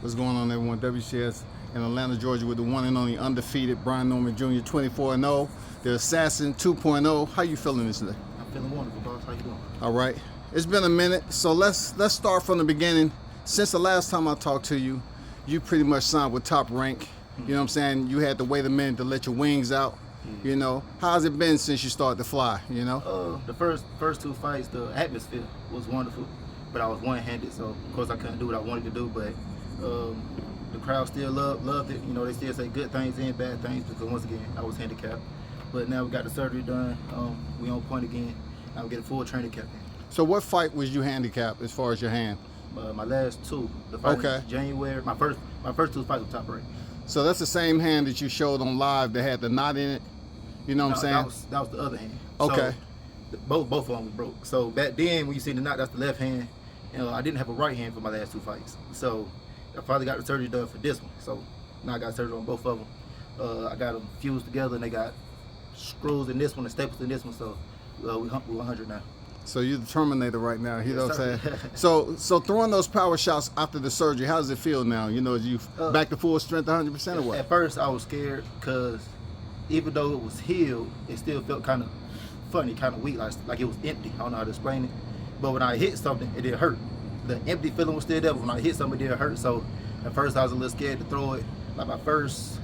What's going on, everyone? WCS in Atlanta, Georgia, with the one and only undefeated Brian Norman Jr., 24-0, the Assassin 2.0. How you feeling this day? I'm feeling wonderful, boss. How you doing? All right. It's been a minute, so let's start from the beginning. Since the last time I talked to you, you pretty much signed with Top Rank. You know what I'm saying? You had to wait a minute to let your wings out. You know, how's it been since you started to fly? You know, the first two fights, the atmosphere was wonderful, but I was one-handed, so of course I couldn't do what I wanted to do. But the crowd still loved it. You know, they still say good things and bad things because once again I was handicapped. But now we got the surgery done. We on point again. I'm getting full training camp in. So what fight was you handicapped as far as your hand? My last two. The fight in January. My first two fights with Top Rank. So that's the same hand that you showed on live that had the knot in it. You know what I'm saying? That was the other hand. Okay. So, both of them were broke. So back then, when you see the knot, that's the left hand. I didn't have a right hand for my last two fights. So I finally got the surgery done for this one. So now I got surgery on both of them. I got them fused together, and they got screws in this one and staples in this one. So we're 100 now. So you're the Terminator right now, you know what I'm saying? Sir. So throwing those power shots after the surgery, how does it feel now? You know, you back to full strength 100% or what? At first I was scared because even though it was healed, it still felt kind of funny, kind of weak, like it was empty. I don't know how to explain it. But when I hit something, it didn't hurt. The empty feeling was still there, but when I hit something, it didn't hurt. So at first I was a little scared to throw it. Like my first,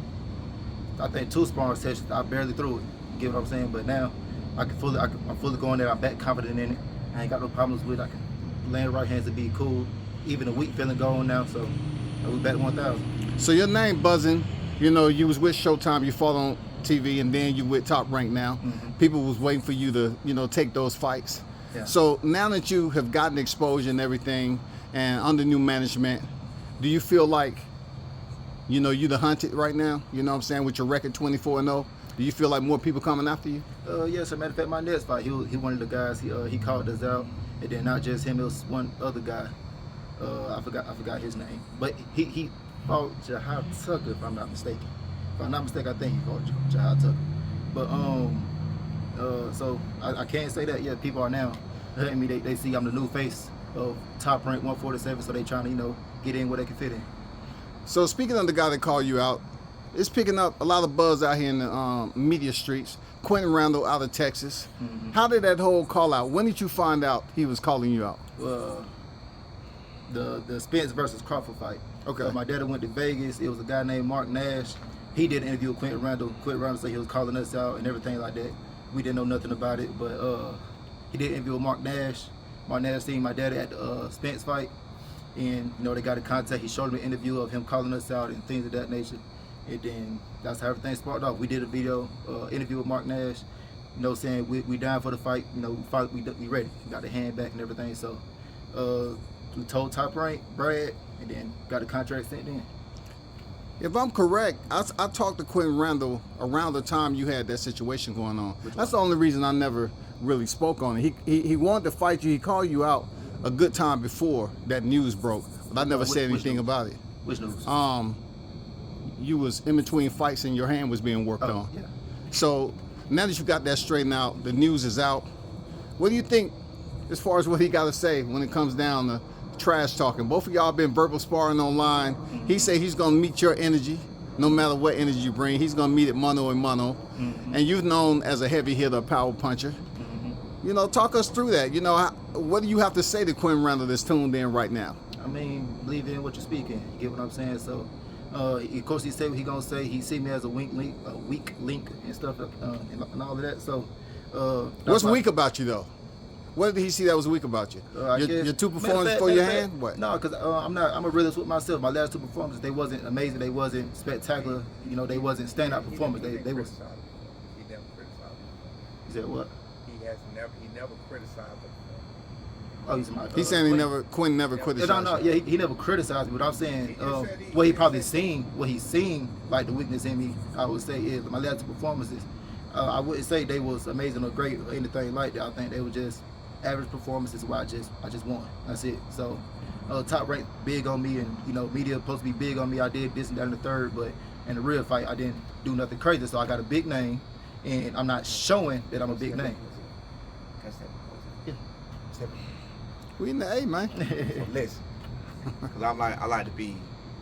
I think 2 sparring sessions, I barely threw it. You get what I'm saying? But now I'm fully going there. I'm back confident in it. I ain't got no problems with it. I can land right hands and be cool. Even the weak feeling gone now, so we back 1,000. So your name buzzing. You know, you was with Showtime. You fought on TV, and then you with Top Rank now. People was waiting for you to, you know, take those fights. Yeah. So now that you have gotten exposure and everything, and under new management, do you feel like, you know, you the hunted right now? You know what I'm saying? With your record 24-0. Do you feel like more people coming after you? Yes, as a matter of fact, my next fight, he one of the guys. He called us out, and then not just him, it was one other guy. I forgot his name, but he fought Jahad Tucker, if I'm not mistaken. If I'm not mistaken, I think he fought Jahad Tucker. But so I can't say that yet. People are now hurting me. They see I'm the new face of Top Rank 147, so they trying to, you know, get in where they can fit in. So speaking of the guy that called you out, it's picking up a lot of buzz out here in the media streets. Quinton Randall out of Texas. How did that whole call out? When did you find out he was calling you out? The Spence versus Crawford fight. Okay. My daddy went to Vegas. It was a guy named Mark Nash. He did an interview with Quinton Randall. Quinton Randall said he was calling us out and everything like that. We didn't know nothing about it, but he did an interview with Mark Nash. Mark Nash seen my daddy at the Spence fight, and you know they got in contact. He showed him an interview of him calling us out and things of that nature. And then that's how everything sparked off. We did a video interview with Mark Nash, you know, saying we down for the fight. You know, we ready. We got the hand back and everything. So we told Top Rank, Brad, and then got the contract sent in. If I'm correct, I talked to Quinton Randall around the time you had that situation going on. That's the only reason I never really spoke on it. He wanted to fight you. He called you out a good time before that news broke, but I never said anything about it. Which news? You was in between fights and your hand was being worked on. Yeah. So now that you got that straightened out, the news is out. What do you think as far as what he got to say when it comes down to trash talking? Both of y'all been verbal sparring online. He say he's gonna meet your energy, no matter what energy you bring. He's gonna meet it mano a mano. And you've known as a heavy hitter, a power puncher. You know, talk us through that. You know, what do you have to say to Quinton Randall that's tuned in right now? I mean, believe in what you're speaking. You get what I'm saying? So, of course, he said what he gonna say. He see me as a weak link and stuff, and all of that. So, what's weak about you though? What did he see that was weak about you? Your 2 performances for your hand? What? No, because I'm a realist with myself. My last 2 performances, they wasn't amazing. They wasn't spectacular. You know, they wasn't standout performances. They was. He never criticized. He said what? He never criticized them. Oh, he's saying Quinton never criticized. No, yeah, he never criticized me. But I'm saying what he probably seen, like the weakness in me, I would say is my last 2 performances. I wouldn't say they was amazing or great or anything like that. I think they were just average performances where I just won. That's it. So Top Rank big on me, and you know media supposed to be big on me. I did this and that and the third, but in the real fight I didn't do nothing crazy. So I got a big name, and I'm not showing that I'm a big name. Yeah. We in the A, man. So listen, because I like to be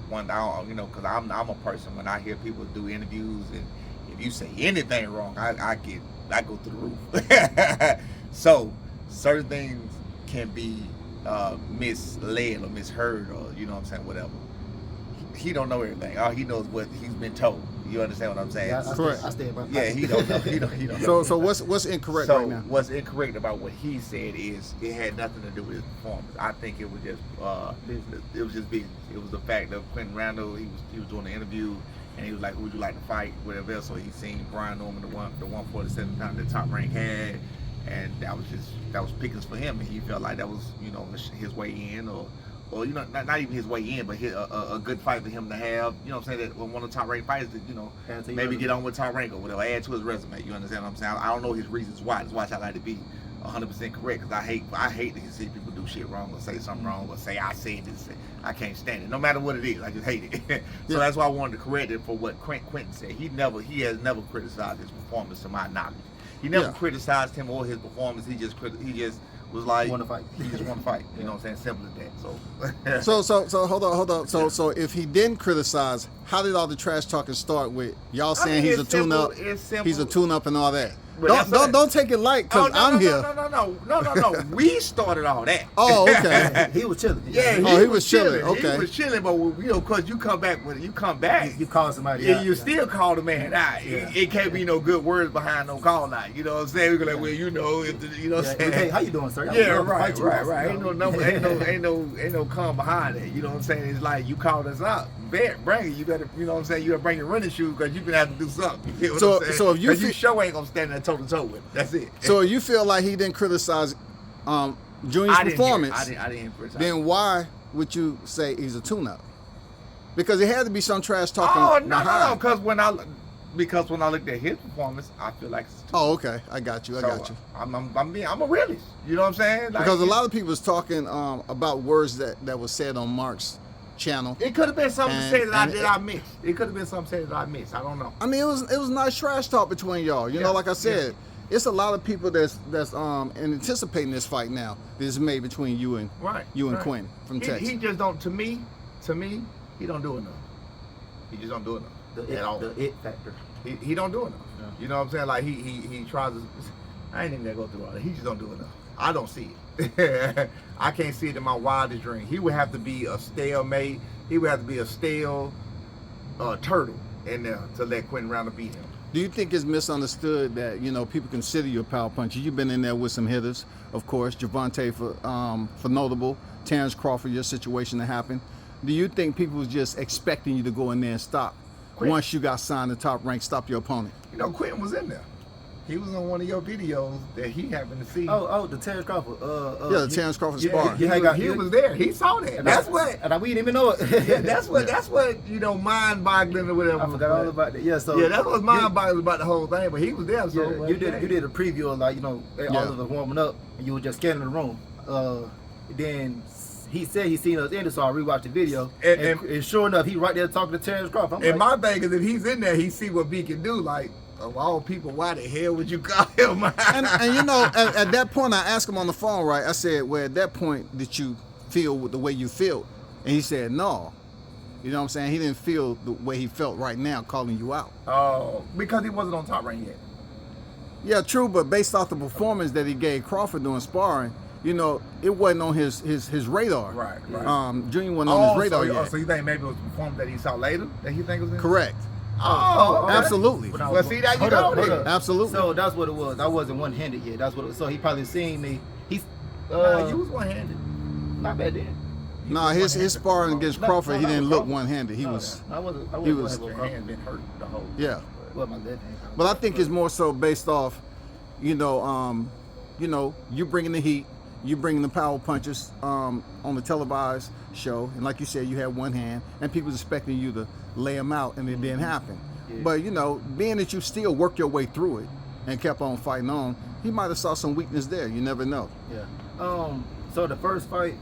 one down, you know, because I'm a person when I hear people do interviews and if you say anything wrong, I go through the roof. So certain things can be misled or misheard or you know what I'm saying, whatever. He don't know everything. All he knows what he's been told. You understand what I'm saying? Yeah, Correct. I stay about Yeah, he don't know. He don't know. So what's incorrect So right now? what's incorrect about what he said is it had nothing to do with his performance. I think it was just it was just business. It was the fact that Quinton Randall he was doing the interview and he was like, "Who would you like to fight?" Whatever else. So he seen Brian Norman, the 147 pound the top rank had, and that was pickings for him, and he felt like that was his way in or you know, not even his way in, but a good fight for him to have. You know what I'm saying? That one of the top ranked fighters that, maybe get on with top rank or whatever, add to his resume. You understand what I'm saying? I don't know his reasons why. That's why I like to be 100% correct, because I hate to see people do shit wrong or say something wrong or say I said this. I can't stand it. No matter what it is, I just hate it. So that's why I wanted to correct it for what Quinton said. He has never criticized his performance to my knowledge. He never criticized him or his performance. He just was like, want to fight. He just want to fight. You know what I'm saying? Simple as that. So hold on. So if he didn't criticize, how did all the trash talking start with y'all saying he's a tune-up? He's a tune-up and all that. Don't take it light because I'm here. No. We started all that. Oh, okay. He was chilling. Yeah. He was chilling. Okay. He was chilling, but because you come back, You call somebody yeah, out. you still call the man out. Yeah. It can't be no good words behind no call out. You know what I'm saying? We're like, well, you know what I'm saying? Hey, how you doing, sir? Yeah, right. Ain't no number, ain't no come behind it. You know what I'm saying? It's like you called us out. Bring it. You better, you know what I'm saying? You gotta bring your running shoes because you're gonna have to do something. You know what I'm saying? So if you sure ain't gonna stand there toe to toe with him. That's it. So you feel like he didn't criticize Junior's performance, I didn't criticize. then why would you say he's a tune-up? Because it had to be some trash talking. Oh no, behind. Because when I looked at his performance, I feel like it's a tune-up. Oh, okay. I got you. I'm a realist. You know what I'm saying? Like, Because a lot of people was talking about words that was said on Mark's channel. it could have been something said that and I missed. It could have been something said that I missed. I don't know. I mean, it was nice trash talk between y'all. You know, like I said, it's a lot of people that's anticipating this fight now. This is made between you and Quinn from Texas. He just don't. To me, he don't do enough. He just don't do enough. The it factor. He don't do enough. Yeah. You know what I'm saying? Like he tries to. I ain't even gonna go through all that. He just don't do enough. I don't see it. I can't see it in my wildest dream. He would have to be a stalemate. He would have to be a stale turtle in there to let Quinton Randall beat him. Do you think it's misunderstood that people consider you a power puncher? You've been in there with some hitters, of course. Javante for notable. Terrence Crawford, your situation that happened. Do you think people was just expecting you to go in there and stop? Once you got signed to top rank, stop your opponent? Quinton was in there. He was on one of your videos that he happened to see. Oh, the Terrence Crawford. The Terrence Crawford Sparred. He was there. He saw that. That's what. And we didn't even know it. That's what mind-boggling or whatever. I forgot all about that. Yeah, so that's what's mind-boggling about the whole thing. But he was there. So you did a preview of all of us warming up, and you were just scanning the room. Then he said he seen us in it, so I rewatched the video, and sure enough, he right there talking to Terrence Crawford. And my thing is, if he's in there, he see what B can do. Like, of all people, why the hell would you call him? and at that point, I asked him on the phone, right? I said, well, at that point, did you feel the way you feel? And he said, no. You know what I'm saying? He didn't feel the way he felt right now calling you out. Oh, because he wasn't on top rank yet. Yeah, true, but based off the performance that he gave Crawford doing sparring, it wasn't on his radar. Right. Junior wasn't on his radar yet. So you think maybe it was the performance that he saw later that he think was in? Correct. Oh, okay. Absolutely. Well, see that you know that. Absolutely. So that's what it was. I wasn't one-handed yet. That's what. So he probably seen me. He's. You was one-handed. Not bad then. No, his sparring against Crawford, he didn't look one-handed. He was. I wasn't. Your hand been hurt the whole. Yeah. Well, my left hand. But I think it's more so based off, you bringing the heat, you bringing the power punches on the televised show, and like you said, you had one hand, and people was expecting you to lay them out, and it didn't happen. Yeah. But being that you still worked your way through it and kept on fighting on, he might have saw some weakness there. You never know. Yeah. So the first fight,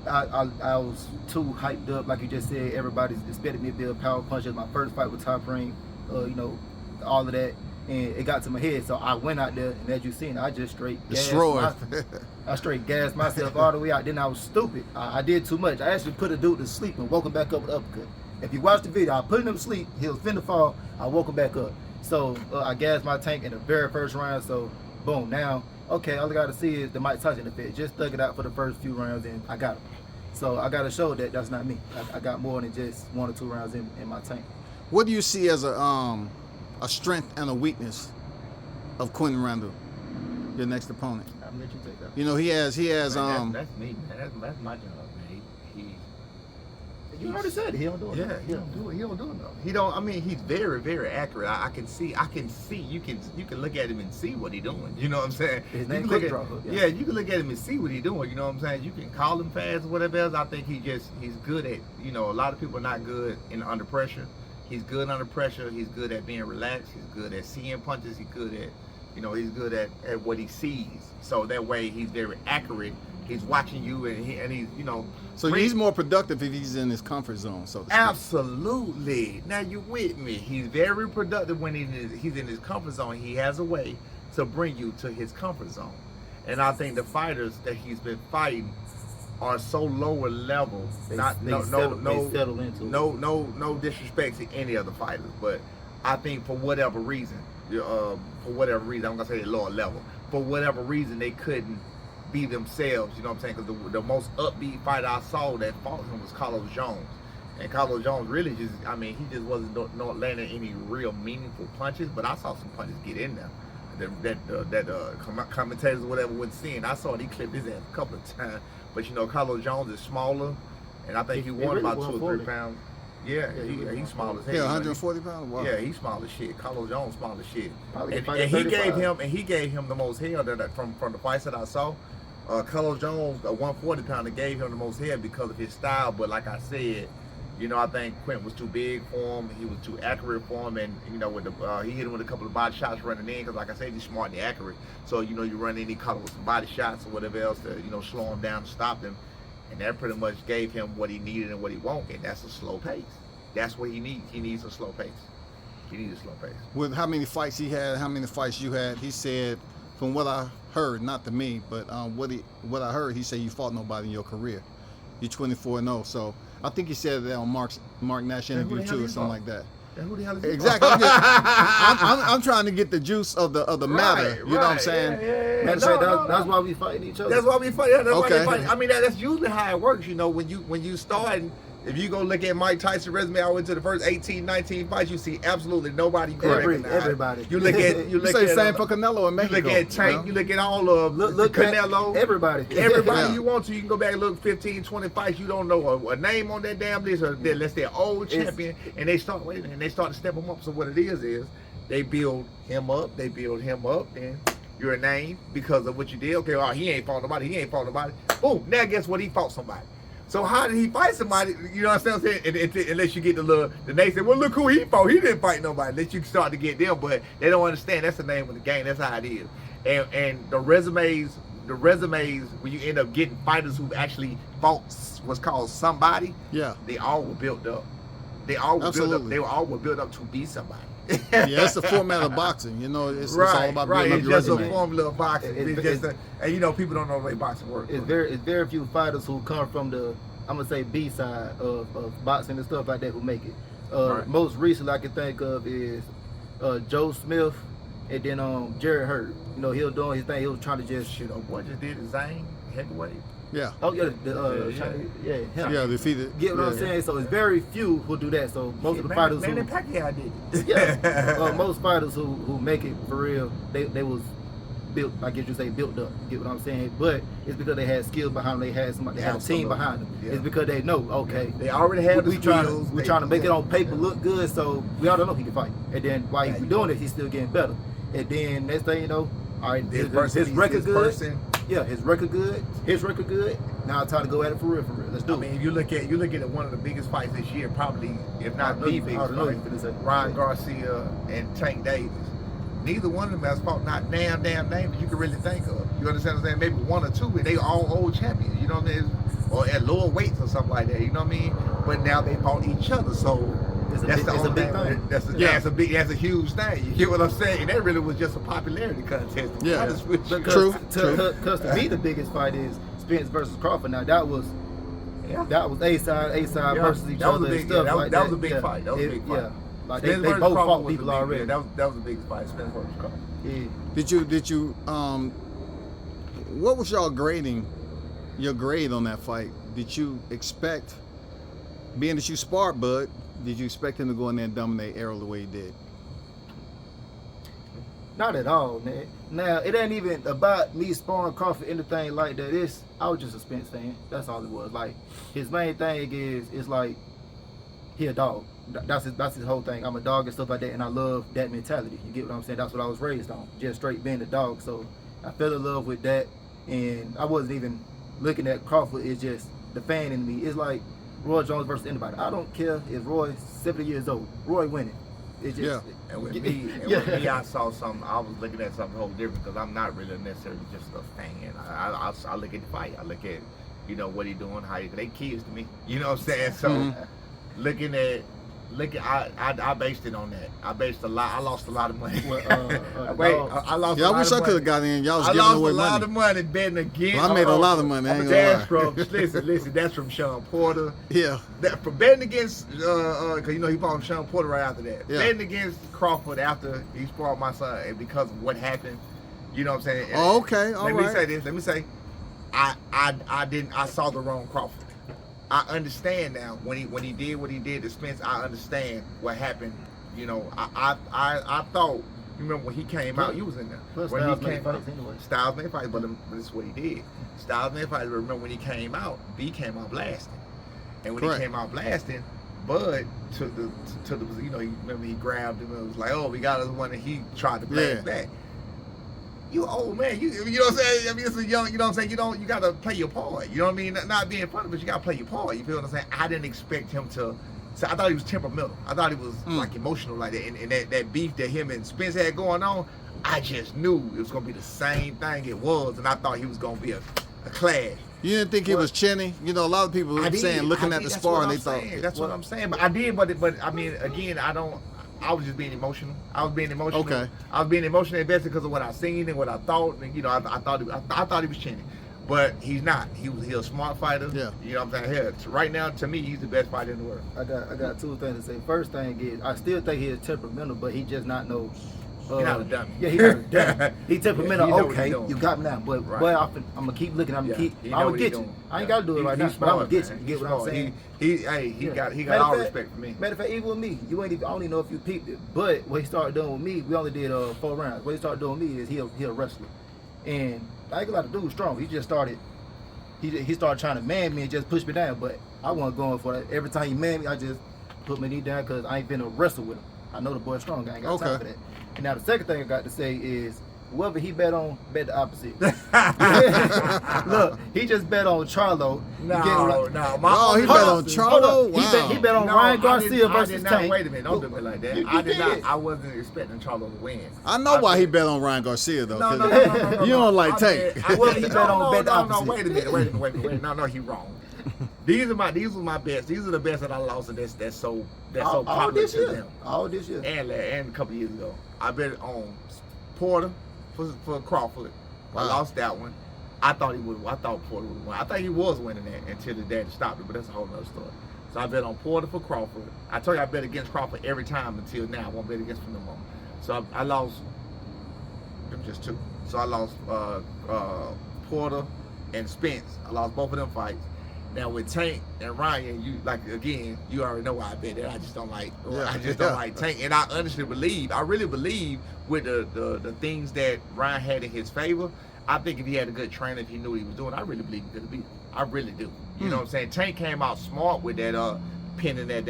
I was too hyped up, like you just said. Everybody's expected me to be a power puncher. My first fight with Top Rank, all of that. and it got to my head. So I went out there, and as you seen, I just straight Destroyed. I straight gassed myself all the way out. Then I was stupid. I did too much. I actually put a dude to sleep and woke him back up with uppercut. If you watch the video, I put him to sleep. He was finna fall. I woke him back up. So I gassed my tank in the very first round. So boom, now, okay, all I got to see is the Mike Tyson effect. Just thug it out for the first few rounds, and I got him. So I got to show that that's not me. I got more than just 1 or 2 rounds in my tank. What do you see as a strength and a weakness of Quinton Randall, your next opponent? I'll let you take that. You know, he has Man, that's me, man. That's my job, man. You already said it. He don't do it. Yeah, he don't do it. He don't do it though. He don't. I mean, he's very, very accurate. I can see. You can look at him and see what he's doing. You know what I'm saying? His You name can look quick at- draw hook, Yeah, you can look at him and see what he's doing. You know what I'm saying? You can call him fast or whatever else. I think he's good at. You know, a lot of people are not good under pressure. He's good under pressure. He's good at being relaxed. He's good at seeing punches. He's good at, he's good at what he sees. So that way, he's very accurate. He's watching you, and he's, So he's more productive if he's in his comfort zone, so to speak. Absolutely. Now you with me. He's very productive when he's in his comfort zone. He has a way to bring you to his comfort zone. And I think the fighters that he's been fighting are so lower level. They settle into it. No disrespect to any other fighters, but I think for whatever reason, I'm gonna say lower level. For whatever reason, they couldn't be themselves. You know what I'm saying? Because the most upbeat fighter I saw that fought him was Carlos Jones, and Carlos Jones really he just wasn't not landing any real meaningful punches. But I saw some punches get in there that commentators or whatever wouldn't see. And I saw he clipped his ass a couple of times. But Carlos Jones is smaller, and I think he won really about 2 or 3 140. pounds. Yeah, he's small as hell. Yeah, 140 pounds. Wow. Yeah, he's small as shit. Carlos Jones small as shit. Probably And, fight and at he 35. gave him the most hell from the fights that I saw. Carlos Jones, a 140 pounder, gave him the most hell because of his style. But like I said, I think Quinton was too big for him. He was too accurate for him, and with he hit him with a couple of body shots running in. Because like I said, he's smart and accurate. So you run in, he caught him with some body shots or whatever else to slow him down, stop him, and that pretty much gave him what he needed and what he wanted. And that's a slow pace. That's what he needs. He needs a slow pace. He needs a slow pace. With how many fights he had, how many fights you had, he said, from what I heard, not to me, but what I heard, he said you fought nobody in your career. You're 24-0. So I think he said that on Mark Nash interview too, or something like that. And who the hell is he? Exactly. I'm trying to get the juice of the matter. You know what I'm saying? Yeah. Matter of fact, that's why we fighting each other. That's why we fight. Yeah, that's why Okay. they fight. I mean, that's usually how it works. When you start, if you go look at Mike Tyson's resume, I went to the first 18, 19 fights, you see absolutely nobody you can recognize. Everybody. You look at You say the same for Canelo in Mexico. You look at Tank. You look at all of Look Canelo. everybody. Everybody Yeah. you want to, you can go back and look 15, 20 fights. You don't know a name on that damn list, or unless they're old champion, and they start to step them up. So what it is they build him up, and you're a name because of what you did. Okay, he ain't fought nobody. Boom, now guess what? He fought somebody. So how did he fight somebody? You know what I'm saying? Unless you get the they say, well, look who he fought. He didn't fight nobody. Unless you start to get them, but they don't understand. That's the name of the game. That's how it is. And the resumes, when you end up getting fighters who actually fought what's called somebody, Yeah. they all were built up. They all were built up. Absolutely. They all were built up to be somebody. Yeah, that's the format of boxing. It's all about building up It's your just resume. a formula of boxing. And people don't know the way boxing works. It's very few fighters who come from the, I'm gonna say, B side of boxing and stuff like that who make it. Right. Most recently I can think of is Joe Smith, and then Jared Hurd. He was doing his thing. He was trying to just Shit, boy just did the Zane heavyweight. Yeah. Oh yeah, him. Yeah, defeated. Get what I'm saying? So it's very few who do that. So most of the fighters Manny who, Pacquiao did it. yeah, most fighters who make it for real, they was built. I guess you say built up. Get what I'm saying? But it's because they had skills behind them. They had somebody. They had a team behind them. Yeah. It's because they know. Okay, They already have the we trying skills. to make it on paper look good. So we all know he can fight. And then while he's doing it, he's still getting better. And then next thing you know, all right, his record good. Yeah, his record good. Now it's time to go at it for real. Let's do it. I mean, if you look at one of the biggest fights this year, probably, if not the biggest fight, Ryan Garcia and Tank Davis. Neither one of them has fought not damn names that you can really think of. You understand what I'm saying? Maybe one or two, and they all old champions. You know what I mean? Or at lower weights or something like that. You know what I mean? But now they fought each other. So It's a That's big, the it's a only big thing. That's a huge thing. You get what I'm saying? And that really was just a popularity contest. To be Yeah. honest with you. True. Because to me, the biggest fight is Spence versus Crawford. Now that was A side versus each That was other. a big, and stuff that, like that was a big fight. That was a It- big fight. Yeah, like Spence they versus both Crawford fought was a people big- already. Yeah, that was the biggest fight. Spence versus Crawford. Yeah. Did you what was y'all grading? Your grade on that fight? Did you expect, being that you sparred Bud, did you expect him to go in there and dominate Errol the way he did? Not at all, man. Now it ain't even about me sparring Crawford, anything like that. I was just a Spence fan. That's all it was. Like his main thing is like he a dog. That's his whole thing. I'm a dog and stuff like that, and I love that mentality. You get what I'm saying? That's what I was raised on, just straight being a dog. So I fell in love with that, and I wasn't even looking at Crawford. It's just the fan in me. It's like Roy Jones versus anybody. I don't care if Roy's 70 years old. Roy winning. It's just And with me, I saw something. I was looking at something whole different because I'm not really necessarily just a fan. I look at the fight. I look at, what he doing, how they kids to me. You know what I'm saying? So I based it on that. I based a lot. I lost a lot of money. I lost. Yeah, a I lot wish of I could money. have got in. Y'all was I giving lost away a lot money. of money betting against. Well, I made a lot of money. I ain't gonna That's lie. from listen. That's from Sean Porter. Yeah. That for betting against, because he fought Sean Porter right after that. Yeah. Betting against Crawford after he sparred my son, and because of what happened, you know what I'm saying? Oh, okay, all Let right. me say this. Let me say, I saw the wrong Crawford. I understand now when he did what he did to Spence. I understand what happened. I thought. You remember when he came out? You was in there. Plus when Styles he made came fights out, anyway. Styles made fights, but this is what he did. Styles made fights. Remember when he came out? B came out blasting, and when Correct. he came out blasting, Bud to the remember he grabbed him and was like, "Oh, we got us one," and he tried to blast back. You old man, you know what I'm saying? I mean, it's a young, you know what I'm saying? You gotta play your part. You know what I mean? Not being funny, but you gotta play your part. You feel what I'm saying? I didn't expect him to. So I thought he was temperamental. I thought he was like emotional like that. And that beef that him and Spence had going on, I just knew it was gonna be the same thing it was, and I thought he was gonna be a clash. You didn't think he was chinny? A lot of people were saying, looking at the spar, and they thought. That's what I'm saying. But I did, but I mean, again, I was just being emotional. I was being emotional. Okay. I was being emotional invested because of what I seen and what I thought, and I thought he was chinny. But he's not. He's a smart fighter. Yeah. You know what I'm saying? Here, right now, to me, he's the best fighter in the world. I got two things to say. First thing is, I still think he is temperamental, but he just not no. He's not a dummy. Yeah, he's not a dummy. He temperamental. He know what Okay, he doing. you got me now, but I'm gonna keep looking. I'm he know gonna what get he you. doing. I ain't gotta do it right now, but I'm gonna get you. Man. You get what I'm saying? He got all respect for me. Matter of fact, even with me, I don't even know if you peeped it, but what he started doing with me, we only did 4 rounds. What he started doing with me is he a wrestler, and I ain't gonna lie, the dude's strong. He just started. He started trying to man me and just push me down, but I wasn't going for that. Every time he man me, I just put my knee down because I ain't been to wrestle with him. I know the boy's strong. I ain't got time for that. And now the second thing I got to say is, whoever he bet on, bet the opposite. Look, he just bet on Charlo. He bet on Charlo? Wow. He bet on Ryan Garcia versus Tank. Wait a minute, don't do me like that. I wasn't expecting Charlo to win. I know why he bet on Ryan Garcia, though. No. You don't like Tank. Whoever he bet on, bet the opposite. Wait a minute. No, he wrong. These were my bets. These are the bets that I lost, and that's so popular to them. All this year. And a couple years ago, I bet on Porter for Crawford. I lost that one. I thought Porter would win. I thought he was winning that until the dad stopped it, but that's a whole other story. So I bet on Porter for Crawford. I told you I bet against Crawford every time until now. I won't bet against him no more. So I lost them just 2. So I lost Porter and Spence. I lost both of them fights. Now with Tank and Ryan, you already know why I bet that. I just don't like. Don't like Tank, and I really believe with the things that Ryan had in his favor. I think if he had a good trainer, if he knew what he was doing, I really believe he could have beat him. I really do. You know what I'm saying? Tank came out smart with that pinning his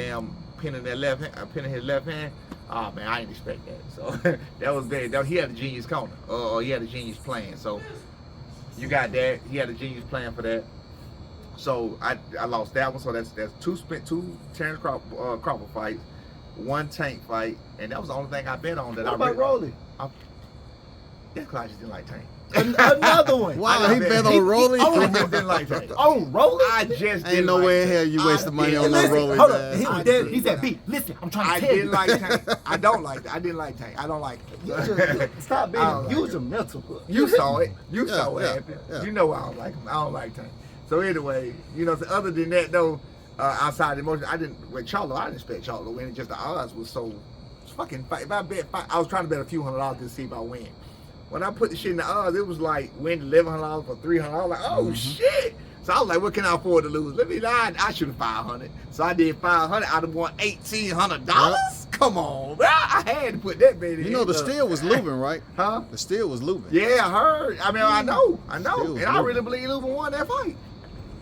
left hand. Oh man, I didn't expect that. So that was bad. He had a genius corner, or he had a genius plan. So you got that. He had a genius plan for that. So I lost that one. So that's two Terrence Crawford fights, 1 Tank fight, and that was the only thing I bet on. What about Rolly? That's because I just didn't like Tank. Another one. Wow, he bet on Rolly. I just didn't like Tank. On Rolly? I just Ain't didn't no like way in Tank. hell you wasted money on no Listen, Rolly. hold on. man. He was dead. He said, B, listen, I'm trying I to tell you. didn't like Tank. I don't like that. I didn't like Tank. I don't like it. Stop I don't being, like use your mental. You saw it. You Yeah, saw what yeah, happened. yeah. You know I don't like him. I don't like Tank. So anyway, you know, so other than that though, outside the emotion, I didn't with Charlo. I didn't expect Charlo to win. It just the odds was so fucking fight. If I bet, I was trying to bet a few $100s to see if I win. When I put the shit in the odds, it was like win $1,100 for $300. I was like, oh shit. So I was like, what can I afford to lose? Let me lie. I should have $500. So I did $500. I'd have won $1,800. Come on, bro. I had to put that bet in. You know the steal was Lubin, right? Huh? The steal was Lubin. Yeah, I heard. I mean, I know. Still And I Lubin. really believe Lubin won that fight.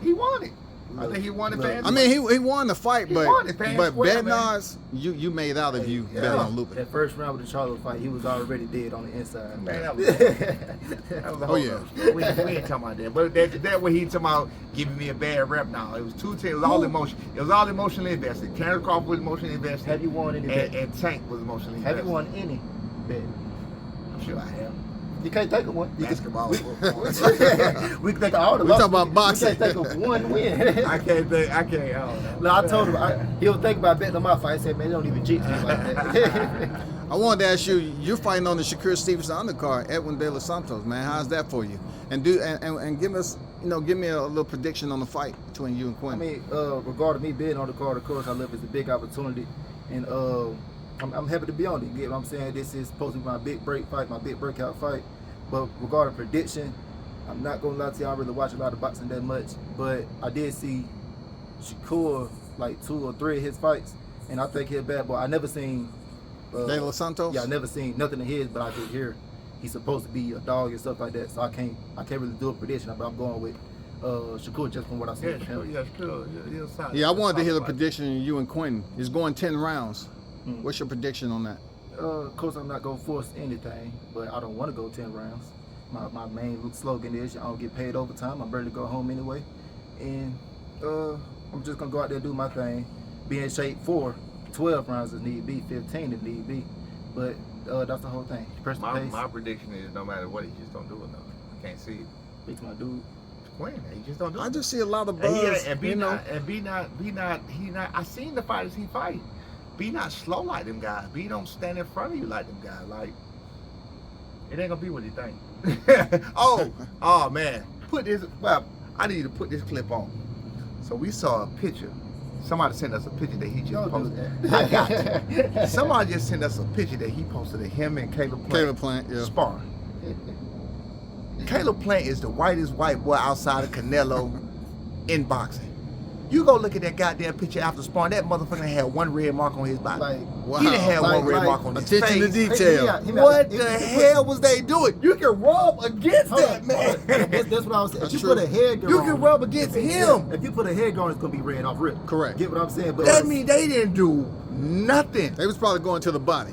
He won it. I think he won it fast. I mean, he won the fight, He but won it, fair and square, betting man. odds, you made out if you bet on Lubin. That first round with the Charlo fight, he was already dead on the inside. Man, that was a whole yeah. other- we ain't talking about that. But that what he talking about giving me a bad rep now. It was two teams. It was all emotion. It was all emotionally invested. Karen Crawford was emotionally invested. Have you won any bet? And Tank was emotionally invested. Have you won any bet? I'm sure I have. You can't think of one. You Basketball. can, we can think of all the We losses. talking about boxing. We can't think of one win. I can't. I don't know. No, I told him he'll think about betting on my fight. I said, man, they don't even cheat me like that. I wanted to ask you, you're fighting on the Shakur Stevenson undercard, Edwin De Los Santos, man. How's that for you? And give us, give me a little prediction on the fight between you and I Quinn. mean, regarding me being on the card, of course, I love it's a big opportunity, and I'm happy to be on it. You get what I'm saying? This is supposed to be my big break fight, my big breakout fight. But regarding prediction, I'm not gonna lie to you, I don't really watch a lot of boxing that much. But I did see Shakur like 2 or 3 of his fights, and I think he's a bad boy. I never seen De Los Santos? Yeah, I never seen nothing of his, but I could hear he's supposed to be a dog and stuff like that. So I can't really do a prediction, but I'm going with Shakur just from what I see. Yeah, sure. Yeah, sure. Yeah, Yeah, I wanted to hear the prediction of you and Quinn. It's going 10 rounds. What's your prediction on that? Of course, I'm not gonna force anything, but I don't want to go 10 rounds. My main slogan is I don't get paid overtime. I'm ready to go home anyway, and I'm just gonna go out there and do my thing, be in shape for 12 rounds if need be, 15 if need be. But that's the whole thing. Press the pace. My prediction is no matter what, he just don't do it. No, I can't see it. Speak to my dude. Quinn, he just don't do it. I just see a lot of And buzz. he not. I seen the fighters he fight. Be not slow like them guys. Be don't stand in front of you like them guys. Like it ain't gonna be what you think. oh man. Put this. Well, I need to put this clip on. So we saw a picture. Somebody sent us a picture that he just Don't do posted. that. I got you. Somebody just sent us a picture that he posted of him and Caleb Plant. Caleb Plant, yeah. Sparring. Caleb Plant is the whitest white boy outside of Canelo in boxing. You go look at that goddamn picture after sparring. That motherfucker had one red mark on his body. Like, wow. He didn't have one red Like, mark on his Attention to face. detail. What the hell was they doing? You can rub against Hold that on, man. That's what I was saying. If That's you true. put a headgear You on, can rub against him. If you put a headgear on, it's gonna be red off rip. Correct. Get what I'm saying? But That means they didn't do nothing. They was probably going to the body.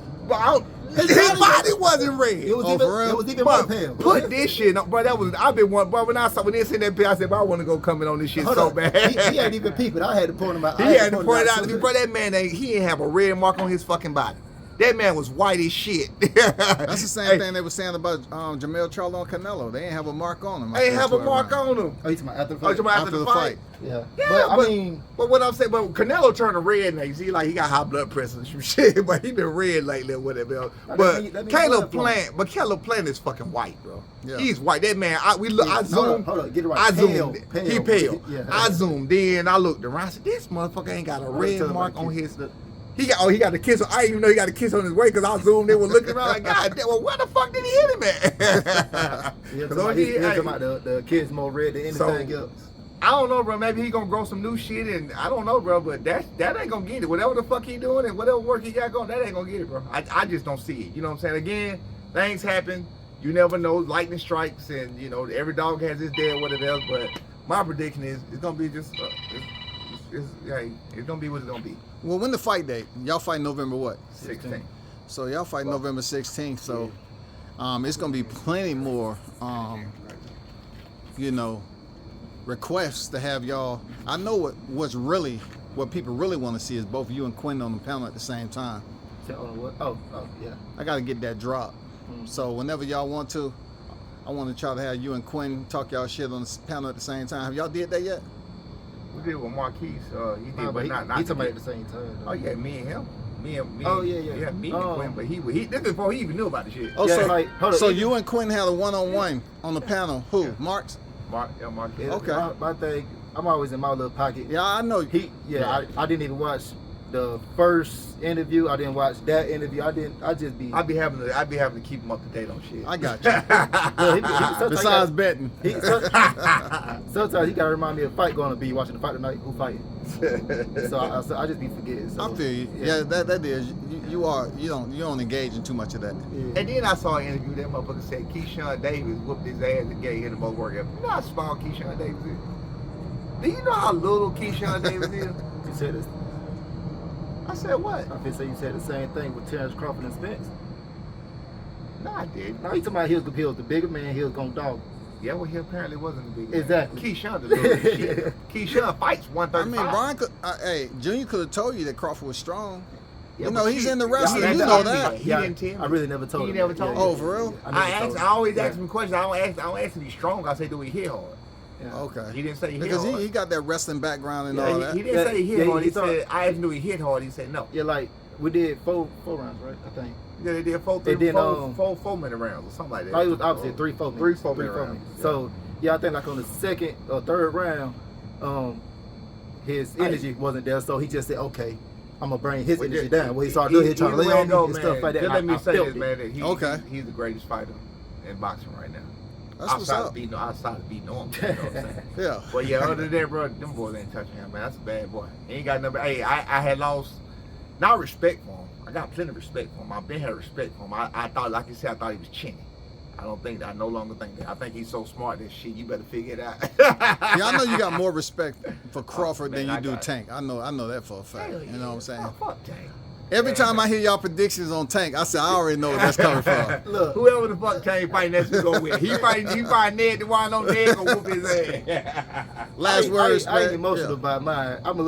His body wasn't red. it was Oh, even for real? it was even more But pale. put this shit on, bro. That was I've been one, bro. When they seen that picture, I said, bro, I want to go coming on this shit Hold so on. bad. He ain't even peep it. I had to point him out. He I had to point it out to so me, bro. That man, he didn't have a red mark on his fucking body. That man was white as shit. That's the same thing they were saying about Jamel Charlo and Canelo. They ain't have a mark on them. They ain't have a mark on him. Oh, you talking about after the Oh, fight? you talking about After the fight. Yeah. Yeah, but I but, mean, but what I'm saying, but Canelo turned red now. You see, like he got high blood pressure and some shit, but he been red lately or whatever. else. Let But me Caleb blood flow. Caleb Plant is fucking white, bro. Yeah. He's white. That man, I zoomed. Hold on, get it right. I Pale, zoomed. pale. He pale. Yeah. I zoomed in. I looked around. I said, this motherfucker ain't got a red Tell him mark about on kiss. his. He got a kiss. I didn't even know he got a kiss on his way because I zoomed in, was looking around like, God damn, well, where the fuck did he hit him at? You're So talking about the kids more red than anything else. I don't know, bro. Maybe he gonna grow some new shit, and I don't know, bro. But that ain't gonna get it. Whatever the fuck he doing and whatever work he got going, that ain't gonna get it, bro. I just don't see it. You know what I'm saying? Again, things happen. You never know. Lightning strikes, and you know every dog has his day or whatever else. But my prediction is it's gonna be just it's gonna be what it's gonna be. Well, when the fight date? Y'all fight November what? 16. So y'all fight November 16th. So it's gonna be plenty more, requests to have y'all. I know what people really want to see is both you and Quinn on the panel at the same time. Oh, yeah. I got to get that drop. So whenever y'all want to, I want to try to have you and Quinn talk y'all shit on the panel at the same time. Have y'all did that yet? We did with Marquise. He did, No, but he not talking about together. at the same time. Oh yeah, me and him. Me and Oh, yeah. me and Quinn. But he this is before he even knew about the shit. Oh, Yeah, so, like, hold up. so you and Quinn had a one-on-one on the panel. Who? Yeah. Marks? Marquise. Yeah, Okay. My thing, I'm always in my little pocket. Yeah, I know. I didn't even watch the first interview. I didn't watch that interview. I just be. I'd be having to keep him up to date on shit. I got you. Well, sometimes Besides betting. sometimes he gotta remind me of fight going to be watching the fight tonight. Who fighting? so I just be forgetting. So, I feel you. Yeah, that is. You don't engage in too much of that. Yeah. And then I saw an interview that motherfucker said Keyshawn Davis whooped his ass and gave him the most work ever. You know how small Keyshawn Davis is? Do you know how little Keyshawn Davis is? You said this. I said what? I feel say you said the same thing with Terrence Crawford and Spence. No, I did. No, he talking about he was the bigger man. He was gonna dog. Yeah, well, he apparently wasn't the big Exactly. man. Keyshawn the little shit. Keyshawn fights I 135. mean, Brian could. Junior could have told you that Crawford was strong. Yeah, You know, but he's he- in the yeah, wrestling. that's You the know thing. that. He didn't tell me. I really never told He him. never told me. Oh, for real? I always ask him questions. I don't ask if he's strong. I say, do he hit hard? Yeah. Okay. He didn't say he Because hit hard. he got that wrestling background and Yeah, all he that. didn't say he hit Yeah, hard. he He said, I asked him, do he hit hard? He said no. Yeah, like we did four rounds, right? I think. Yeah, they did four minute rounds or something like that. No, it was opposite, 3 4 minutes. 3 4 minute rounds. So yeah, I think like on the second or third round, his energy wasn't there, so he just said, "Okay, I'm gonna bring his energy down." Well, he started doing it, trying to lay on me and stuff like that. Just let me I say felt this, it. man. That Okay. he's the greatest fighter in boxing right now. That's what's outside up. of beating him. You know what I'm saying? Yeah. But yeah, other than that, bro, them boys ain't touching him, man. That's a bad boy. He ain't got number. Hey, I had lost, not respect for him. I got plenty of respect for him. I've been had respect for him. I thought, like you said, I thought he was chinny. I don't think that. I no longer think that. I think he's so smart that shit. You better figure it out. Yeah, I know you got more respect for Crawford man, than you I do got it. Tank. I know that for a fact. Hell You know what I'm saying? Oh, fuck Tank. Every time I hear y'all predictions on Tank, I say I already know where that's coming from. Look, Whoever the fuck Tank fighting, that's who go with. He fight Ned the one on Ned gonna whoop his ass. Last words, I ain't man. emotional Yeah. about mine. I'm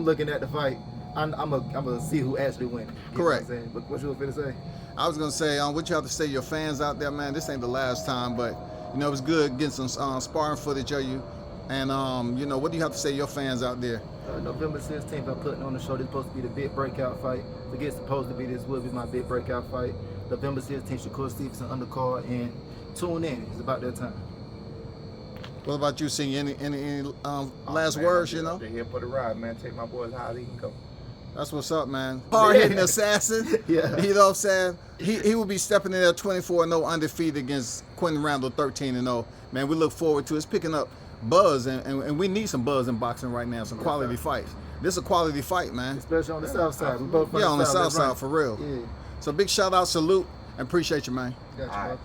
looking at the fight. I'm gonna see who actually wins. Correct. What I'm saying? But what you was finna say? I was gonna say, what you have to say to your fans out there, man. This ain't the last time, but you know it was good getting some sparring footage of you. And you know, what do you have to say to your fans out there? November 16th, I'm putting on the show. This is supposed to be the big breakout fight. Forget supposed to be. This will be my big breakout fight. November 16th, Shakur Stevenson undercard, and tune in. It's about that time. What about you, Senior? Any last Man, words? I'm You know, just here for the ride, man. Take my boys how he can go. that's what's up, man. Hard hitting assassin. Yeah. You know what I'm saying? He will be stepping in there 24-0 undefeated against Quinton Randall 13-0. Man, we look forward to it. It's picking up buzz, and we need some buzz in boxing right now. Some quality fights. This is a quality fight, man. Especially on the south side. We both from Yeah, on the south Let's side run. for real. Yeah. So big shout out, salute, and appreciate you, man. Got you, All right. bro.